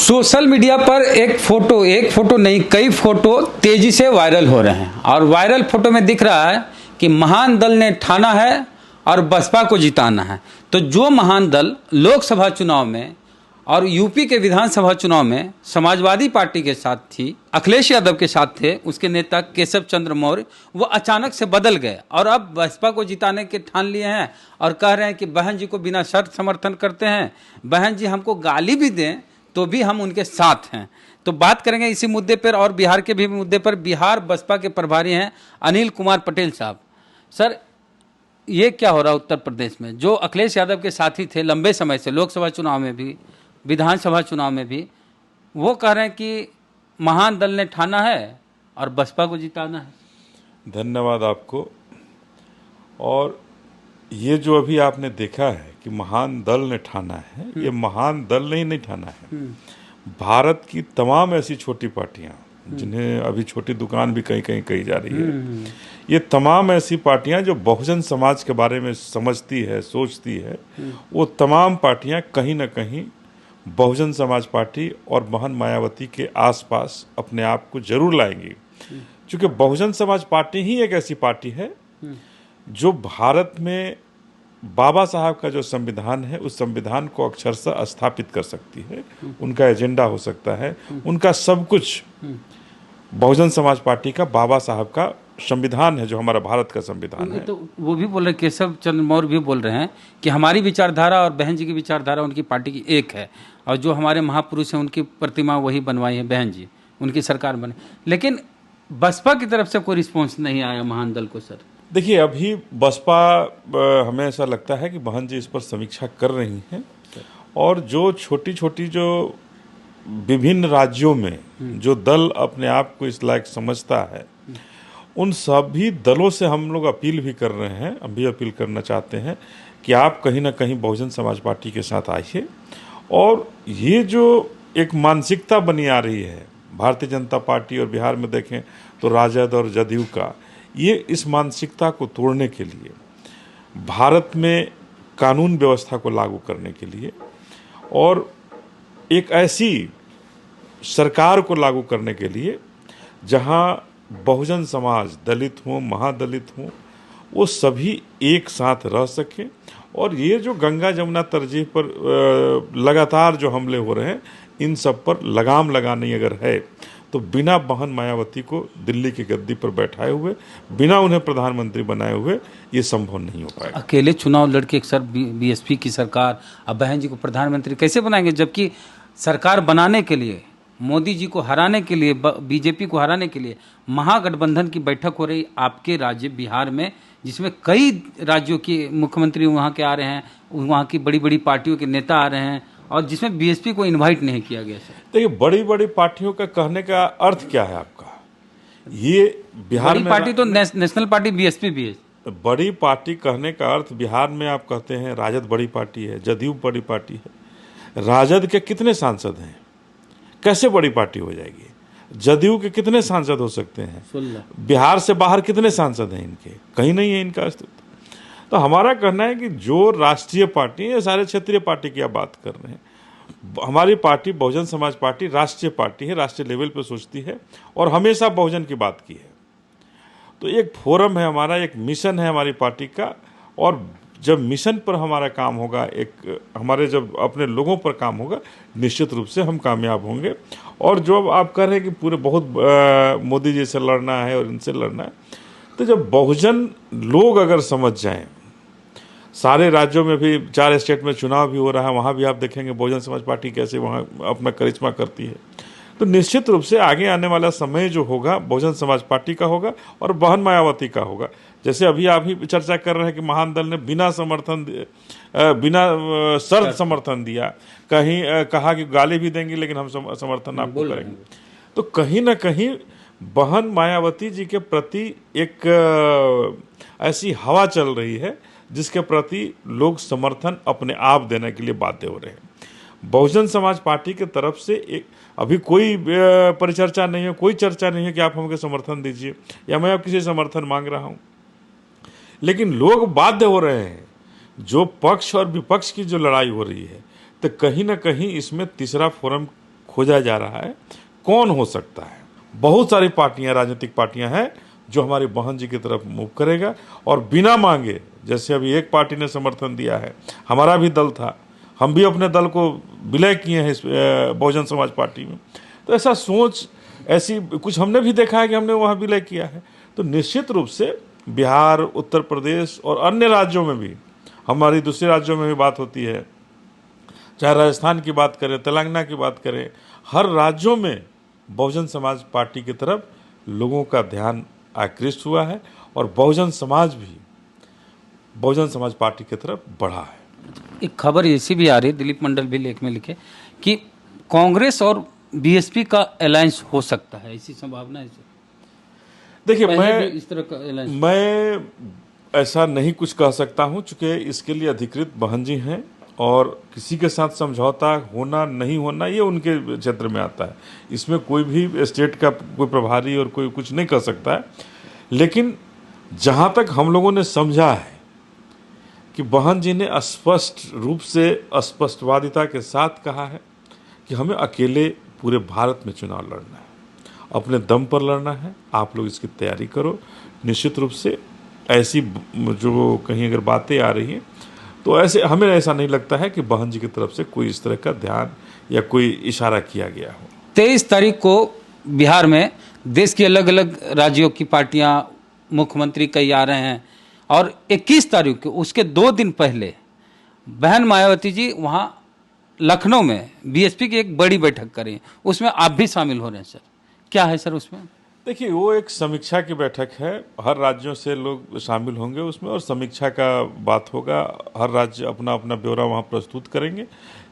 Social media पर एक photo नहीं, कई फोटो तेजी से वायरल हो रहे हैं और वायरल फोटो में दिख रहा है कि महान दल ने ठाना है और बसपा को जिताना है। तो जो महान दल लोकसभा चुनाव में और यूपी के विधानसभा चुनाव में समाजवादी पार्टी के साथ थी, अखिलेश यादव के साथ थे, उसके नेता केशव चंद्र मौर्य, वो अचानक से बदल गए और अब बसपा को जिताने के ठान लिए हैं और कह रहे हैं कि बहन जी को बिना शर्त समर्थन करते हैं, बहन जी हमको गाली भी दें तो भी हम उनके साथ हैं। तो बात करेंगे इसी मुद्दे पर और बिहार के भी मुद्दे पर। बिहार बसपा के प्रभारी हैं अनिल कुमार पटेल साहब। सर, ये क्या हो रहा है उत्तर प्रदेश में? जो अखिलेश यादव के साथी थे लंबे समय से, लोकसभा चुनाव में भी, विधानसभा चुनाव में भी, वो कह रहे हैं कि महान दल ने ठाना है और बसपा को जिताना है। धन्यवाद आपको। और ये जो अभी आपने देखा है कि महान दल ने ठाना है, ये महान दल ने ही नहीं ठाना है। भारत की तमाम ऐसी छोटी पार्टियां जिन्हें अभी छोटी दुकान भी कहीं कहीं कही जा रही है, ये तमाम ऐसी पार्टियां जो बहुजन समाज के बारे में समझती है, सोचती है, वो तमाम पार्टियां कहीं ना कहीं बहुजन समाज पार्टी और बहन मायावती के आसपास अपने आप को जरूर लाएंगी। क्योंकि बहुजन समाज पार्टी ही एक ऐसी पार्टी है जो भारत में बाबा साहब का जो संविधान है, उस संविधान को अक्षरशः स्थापित कर सकती है। उनका एजेंडा हो सकता है, उनका सब कुछ बहुजन समाज पार्टी का बाबा साहब का संविधान है, जो हमारा भारत का संविधान है। तो वो भी बोल रहे, केशव चंद्र मौर्य भी बोल रहे हैं कि हमारी विचारधारा और बहन जी की विचारधारा उनकी पार्टी की एक है और जो हमारे महापुरुष हैं उनकी प्रतिमा वही बनवाई है बहन जी, उनकी सरकार बने। लेकिन बसपा की तरफ से कोई रिस्पॉन्स नहीं आया महान दल को। सर देखिए, अभी बसपा हमें ऐसा लगता है कि बहन जी इस पर समीक्षा कर रही हैं और जो छोटी छोटी जो विभिन्न राज्यों में जो दल अपने आप को इस लायक समझता है, उन सभी दलों से हम लोग अपील भी कर रहे हैं, हम भी अपील करना चाहते हैं कि आप कहीं ना कहीं बहुजन समाज पार्टी के साथ आइए। और ये जो एक मानसिकता बनी आ रही है भारतीय जनता पार्टी और बिहार में देखें तो राजद और जदयू का, ये इस मानसिकता को तोड़ने के लिए, भारत में कानून व्यवस्था को लागू करने के लिए और एक ऐसी सरकार को लागू करने के लिए जहां बहुजन समाज, दलित हों, महादलित हों, वो सभी एक साथ रह सकें। और ये जो गंगा जमुना तरजीह पर लगातार जो हमले हो रहे हैं, इन सब पर लगाम लगानी अगर है तो बिना बहन मायावती को दिल्ली की गद्दी पर बैठाए हुए, बिना उन्हें प्रधानमंत्री बनाए हुए, ये संभव नहीं हो पाएगा। अकेले चुनाव लड़के सर बीएसपी की सरकार अब बहन जी को प्रधानमंत्री कैसे बनाएंगे? जबकि सरकार बनाने के लिए, मोदी जी को हराने के लिए, बीजेपी को हराने के लिए महागठबंधन की बैठक हो रही आपके राज्य बिहार में, जिसमें कई राज्यों के मुख्यमंत्री वहाँ के आ रहे हैं, वहाँ की बड़ी बड़ी पार्टियों के नेता आ रहे हैं और जिसमें बीएसपी को इनवाइट नहीं किया गया। सर देखिए, बड़ी बड़ी पार्टियों का कहने का अर्थ क्या है आपका? ये बिहार में पार्टी तो नेशनल पार्टी बीएसपी भी है। बड़ी पार्टी कहने का अर्थ बिहार में आप कहते हैं राजद बड़ी पार्टी है, जदयू बड़ी पार्टी है। राजद के कितने सांसद हैं? कैसे बड़ी पार्टी हो जाएगी? जदयू के कितने सांसद हो सकते हैं? बिहार से बाहर कितने सांसद हैं इनके? कहीं नहीं है इनका अस्तित्व। तो हमारा कहना है कि जो राष्ट्रीय पार्टी है, सारे क्षेत्रीय पार्टी की आप बात कर रहे हैं, हमारी पार्टी बहुजन समाज पार्टी राष्ट्रीय पार्टी है, राष्ट्रीय लेवल पे सोचती है और हमेशा बहुजन की बात की है। तो एक फोरम है हमारा, एक मिशन है हमारी पार्टी का, और जब मिशन पर हमारा काम होगा, एक हमारे जब अपने लोगों पर काम होगा, निश्चित रूप से हम कामयाब होंगे। और जो आप कह रहे हैं कि पूरे बहुत मोदी जी से लड़ना है और इनसे लड़ना है, तो जब बहुजन लोग अगर समझ जाएं, सारे राज्यों में भी 4 स्टेट में चुनाव भी हो रहा है, वहाँ भी आप देखेंगे बहुजन समाज पार्टी कैसे वहाँ अपना करिश्मा करती है, तो निश्चित रूप से आगे आने वाला समय जो होगा बहुजन समाज पार्टी का होगा और बहन मायावती का होगा। जैसे अभी आप ही चर्चा कर रहे हैं कि महान दल ने बिना शर्त समर्थन दिया, कहीं कहा कि गाली भी देंगे लेकिन हम समर्थन आपको करेंगे। तो कहीं ना कहीं बहन मायावती जी के प्रति एक ऐसी हवा चल रही है जिसके प्रति लोग समर्थन अपने आप देने के लिए बाध्य हो रहे हैं। बहुजन समाज पार्टी की तरफ से एक अभी कोई परिचर्चा नहीं है, कोई चर्चा नहीं है कि आप हमको समर्थन दीजिए या मैं आप किसी समर्थन मांग रहा हूं। लेकिन लोग बाध्य हो रहे हैं, जो पक्ष और विपक्ष की जो लड़ाई हो रही है, तो कहीं ना कहीं इसमें तीसरा फोरम खोजा जा रहा है कौन हो सकता है। बहुत सारी पार्टियां, राजनीतिक पार्टियां हैं जो हमारे बहन जी की तरफ मूव करेगा और बिना मांगे, जैसे अभी एक पार्टी ने समर्थन दिया है, हमारा भी दल था, हम भी अपने दल को विलय किए हैं इस बहुजन समाज पार्टी में। तो ऐसा सोच, ऐसी कुछ हमने भी देखा है कि हमने वहाँ विलय किया है। तो निश्चित रूप से बिहार, उत्तर प्रदेश और अन्य राज्यों में भी, हमारी दूसरे राज्यों में भी बात होती है, चाहे राजस्थान की बात करें, तेलंगाना की बात करें, हर राज्यों में बहुजन समाज पार्टी की तरफ लोगों का ध्यान आकृष्ट हुआ है और बहुजन समाज भी बहुजन समाज पार्टी की तरफ बढ़ा है। एक खबर ऐसी भी आ रही है, दिलीप मंडल भी लेख में लिखे, कि कांग्रेस और बीएसपी का अलायंस हो सकता है, ऐसी संभावना है। देखिए, इस तरह का alliance मैं ऐसा नहीं कुछ कह सकता हूं, चूंकि इसके लिए अधिकृत बहन जी हैं और किसी के साथ समझौता होना नहीं होना ये उनके क्षेत्र में आता है। इसमें कोई भी स्टेट का कोई प्रभारी और कोई कुछ नहीं कर सकता है। लेकिन जहां तक हम लोगों ने समझा है कि बहन जी ने स्पष्ट रूप से, स्पष्टवादिता के साथ कहा है कि हमें अकेले पूरे भारत में चुनाव लड़ना है, अपने दम पर लड़ना है, आप लोग इसकी तैयारी करो। निश्चित रूप से ऐसी जो कहीं अगर बातें आ रही हैं तो ऐसे हमें ऐसा नहीं लगता है कि बहन जी की तरफ से कोई इस तरह का ध्यान या कोई इशारा किया गया हो। 23 तारीख को बिहार में देश के अलग अलग राज्यों की पार्टियां, मुख्यमंत्री कई आ रहे हैं, और 21 तारीख को, उसके 2 दिन पहले बहन मायावती जी वहां लखनऊ में बीएसपी की एक बड़ी बैठक करें, उसमें आप भी शामिल हो रहे हैं सर, क्या है सर उसमें? देखिए, वो एक समीक्षा की बैठक है, हर राज्यों से लोग शामिल होंगे उसमें और समीक्षा का बात होगा, हर राज्य अपना अपना ब्यौरा वहाँ प्रस्तुत करेंगे।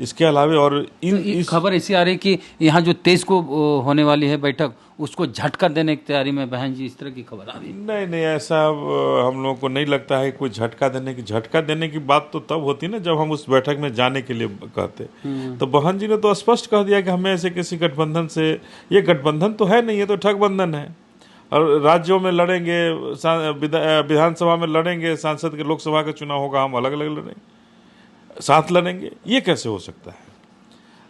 इसके अलावा और इस खबर ऐसी आ रही कि यहाँ जो 23 को होने वाली है बैठक, उसको झटका देने की तैयारी में बहन जी, इस तरह की खबर आ रही है। नहीं, ऐसा हम लोगों को नहीं लगता है। कोई झटका देने की बात तो तब होती ना जब हम उस बैठक में जाने के लिए कहते। तो बहन जी ने तो स्पष्ट कह दिया कि हमें ऐसे किसी गठबंधन से, ये गठबंधन तो है नहीं, ये तो ठगबंधन है, और राज्यों में लड़ेंगे, विधानसभा में लड़ेंगे, सांसद के, लोकसभा का चुनाव होगा, हम अलग अलग लड़ेंगे, साथ लड़ेंगे, ये कैसे हो सकता है?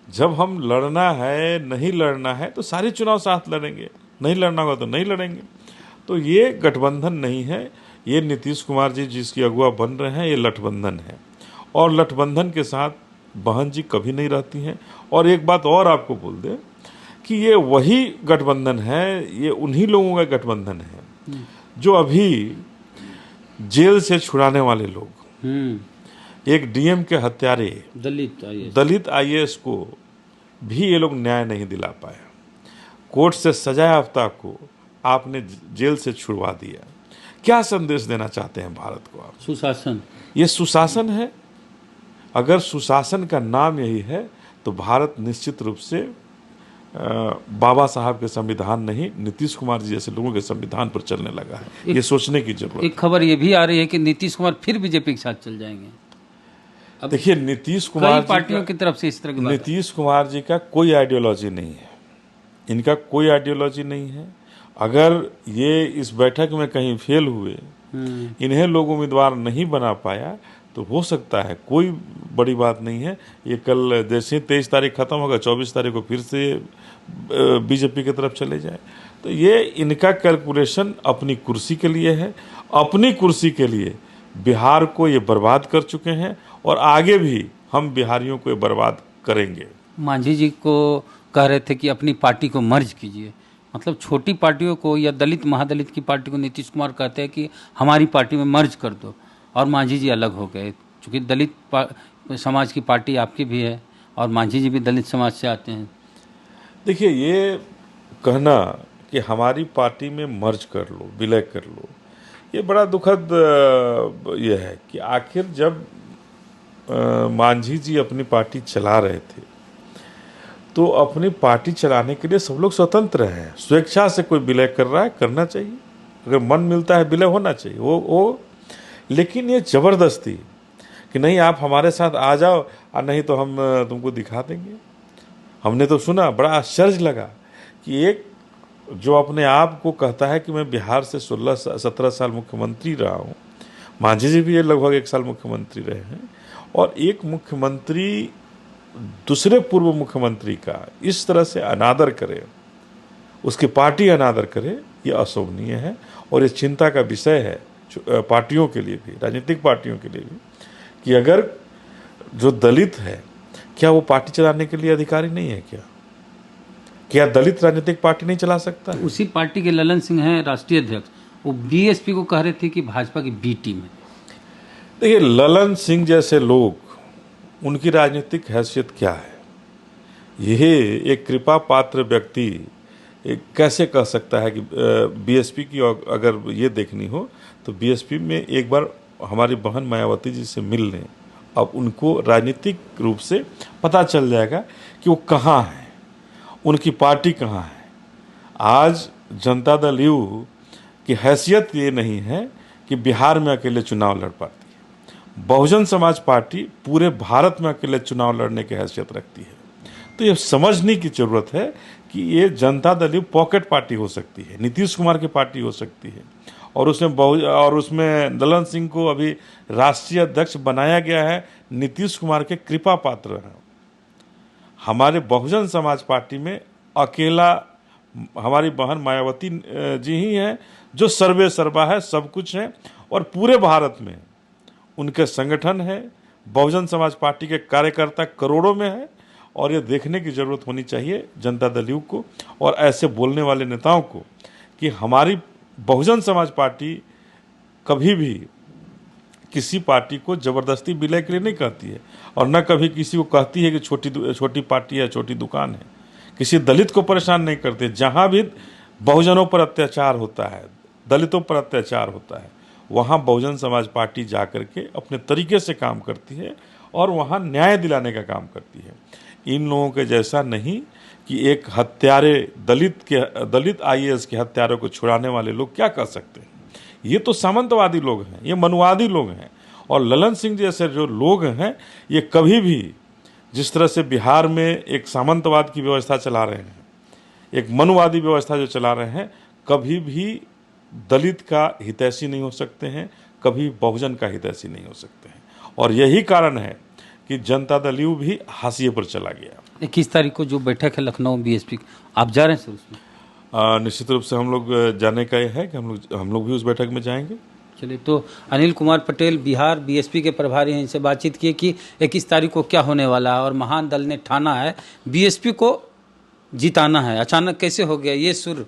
जब हम लड़ना है, नहीं लड़ना है तो सारे चुनाव साथ लड़ेंगे, नहीं लड़ना होगा तो नहीं लड़ेंगे। तो ये गठबंधन नहीं है, ये नीतीश कुमार जी जिसकी अगुआ बन रहे हैं, ये लठबंधन है, और लठबंधन के साथ बहन जी कभी नहीं रहती हैं। और एक बात और आपको बोल दें कि ये वही गठबंधन है, ये उन्हीं लोगों का गठबंधन है जो अभी जेल से छुड़ाने वाले लोग, एक डीएम के हत्यारे दलित आईएएस को भी ये लोग न्याय नहीं दिला पाए। कोर्ट से सजा याफ्ता को आपने जेल से छुड़वा दिया। क्या संदेश देना चाहते हैं भारत को आप? सुशासन, ये सुशासन है। अगर सुशासन का नाम यही है तो भारत निश्चित रूप से बाबा साहब के संविधान नहीं, नीतीश कुमार जी जैसे लोगों के संविधान पर चलने लगा है। ये सोचने की जरूरत है। एक खबर ये भी आ रही है कि नीतीश कुमार फिर बीजेपी के साथ चल जाएंगे। देखिए, नीतीश कुमार पार्टियों की तरफ से इस तरह की बात, नीतीश कुमार जी का कोई आइडियोलॉजी नहीं है, इनका कोई आइडियोलॉजी नहीं है। अगर ये इस बैठक में कहीं फेल हुए, इन्हें लोग उम्मीदवार नहीं बना पाया, तो हो सकता है, कोई बड़ी बात नहीं है, ये कल जैसे 23 तारीख खत्म होगा, 24 तारीख को फिर से बीजेपी की तरफ चले जाए। तो ये इनका कैलकुलेशन अपनी कुर्सी के लिए है, अपनी कुर्सी के लिए बिहार को ये बर्बाद कर चुके हैं और आगे भी हम बिहारियों को ये बर्बाद करेंगे। मांझी जी को कह रहे थे कि अपनी पार्टी को मर्ज कीजिए, मतलब छोटी पार्टियों को या दलित महादलित की पार्टी को नीतीश कुमार कहते हैं कि हमारी पार्टी में मर्ज कर दो, और मांझी जी अलग हो गए। चूँकि दलित समाज की पार्टी आपकी भी है और मांझी जी भी दलित समाज से आते हैं। देखिए, ये कहना कि हमारी पार्टी में मर्ज कर लो, विलय कर लो, ये बड़ा दुखद ये है कि आखिर जब मांझी जी अपनी पार्टी चला रहे थे तो अपनी पार्टी चलाने के लिए सब लोग स्वतंत्र हैं। स्वेच्छा से कोई विलय कर रहा है, करना चाहिए, अगर मन मिलता है विलय होना चाहिए वो। लेकिन ये जबरदस्ती कि नहीं आप हमारे साथ आ जाओ और नहीं तो हम तुमको दिखा देंगे। हमने तो सुना, बड़ा आश्चर्य लगा कि एक जो अपने आप को कहता है कि मैं बिहार से 16-17 साल मुख्यमंत्री रहा हूँ, मांझी जी भी ये लगभग 1 साल मुख्यमंत्री रहे हैं, और एक मुख्यमंत्री दूसरे पूर्व मुख्यमंत्री का इस तरह से अनादर करे, उसकी पार्टी अनादर करे, ये अशोभनीय है और ये चिंता का विषय है पार्टियों के लिए भी, राजनीतिक पार्टियों के लिए भी, कि अगर जो दलित है क्या वो पार्टी चलाने के लिए अधिकारी नहीं है क्या दलित राजनीतिक पार्टी नहीं चला सकता? तो उसी पार्टी के ललन सिंह हैं राष्ट्रीय अध्यक्ष, वो बीएसपी को कह रहे थे कि भाजपा की बी टीम है। देखिए, ललन सिंह जैसे लोग, उनकी राजनीतिक हैसियत क्या है? यह एक कृपा पात्र व्यक्ति कैसे कह सकता है कि बीएसपी की अगर ये देखनी हो तो बीएसपी में एक बार हमारी बहन मायावती जी से मिल लें, अब उनको राजनीतिक रूप से पता चल जाएगा कि वो कहाँ हैं, उनकी पार्टी कहाँ है। आज जनता दल यू की हैसियत ये नहीं है कि बिहार में अकेले चुनाव लड़ पाती है। बहुजन समाज पार्टी पूरे भारत में अकेले चुनाव लड़ने की हैसियत रखती है। तो ये समझने की जरूरत है कि ये Janata Dal you pocket party हो सकती है, नीतीश कुमार की पार्टी हो सकती है, और उसमें ललन सिंह को अभी राष्ट्रीय अध्यक्ष बनाया गया है, नीतीश कुमार के कृपा पात्र हैं। हमारे बहुजन समाज पार्टी में अकेला हमारी बहन मायावती जी ही हैं जो सर्वे सर्वा है, सब कुछ है, और पूरे भारत में उनके संगठन है, बहुजन समाज पार्टी के कार्यकर्ता करोड़ों में है। और ये देखने की जरूरत होनी चाहिए जनता दल यू को और ऐसे बोलने वाले नेताओं को कि हमारी बहुजन समाज पार्टी कभी भी किसी पार्टी को जबरदस्ती विलय के लिए नहीं कहती है, और न कभी किसी को कहती है कि छोटी पार्टी है, छोटी दुकान है। किसी दलित को परेशान नहीं करते। जहां भी बहुजनों पर अत्याचार होता है, दलितों पर अत्याचार होता है, वहां बहुजन समाज पार्टी जाकर के अपने तरीके से काम करती है और वहां न्याय दिलाने का काम करती है। इन लोगों के जैसा नहीं कि एक हत्यारे दलित आईएएस के हत्यारों को छुड़ाने वाले लोग क्या कर सकते हैं। ये तो सामंतवादी लोग हैं, ये मनुवादी लोग हैं। और ललन सिंह जैसे जो लोग हैं, ये कभी भी जिस तरह से बिहार में एक सामंतवाद की व्यवस्था चला रहे हैं, एक मनुवादी व्यवस्था जो चला रहे हैं, कभी भी दलित का हितैषी नहीं हो सकते हैं, कभी बहुजन का हितैषी नहीं हो सकते हैं। और यही कारण है कि जनता दल यू भी हाशिए पर चला गया। 21 तारीख को जो बैठक है लखनऊ बीएसपी, आप जा रहे हैं सर उसमें? निश्चित रूप से हम लोग जाने का यह है कि हम लोग भी उस बैठक में जाएंगे। चलिए, तो अनिल कुमार पटेल बिहार बीएसपी के प्रभारी हैं, इनसे बातचीत की कि 21 तारीख को क्या होने वाला है और महान दल ने ठाना है बीएसपी को जिताना है। अचानक कैसे हो गया ये सुर?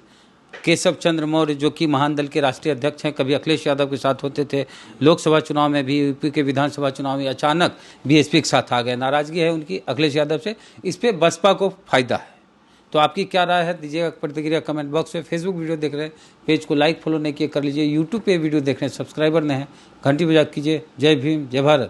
केशव चंद्र मौर्य जो कि महान दल के राष्ट्रीय अध्यक्ष हैं, कभी अखिलेश यादव के साथ होते थे, लोकसभा चुनाव में भी, यूपी के विधानसभा चुनाव में अचानक बीएसपी के साथ आ गए। नाराजगी है उनकी अखिलेश यादव से, इस पर बसपा को फायदा है। तो आपकी क्या राय है, दीजिएगा प्रतिक्रिया कमेंट बॉक्स में। फेसबुक वीडियो देख रहे हैं, पेज को लाइक फॉलो नहीं किए कर लीजिए। यूट्यूब पे वीडियो देख रहे हैं, सब्सक्राइबर नहीं है, घंटी बजा कीजिए। जय भीम, जय भारत।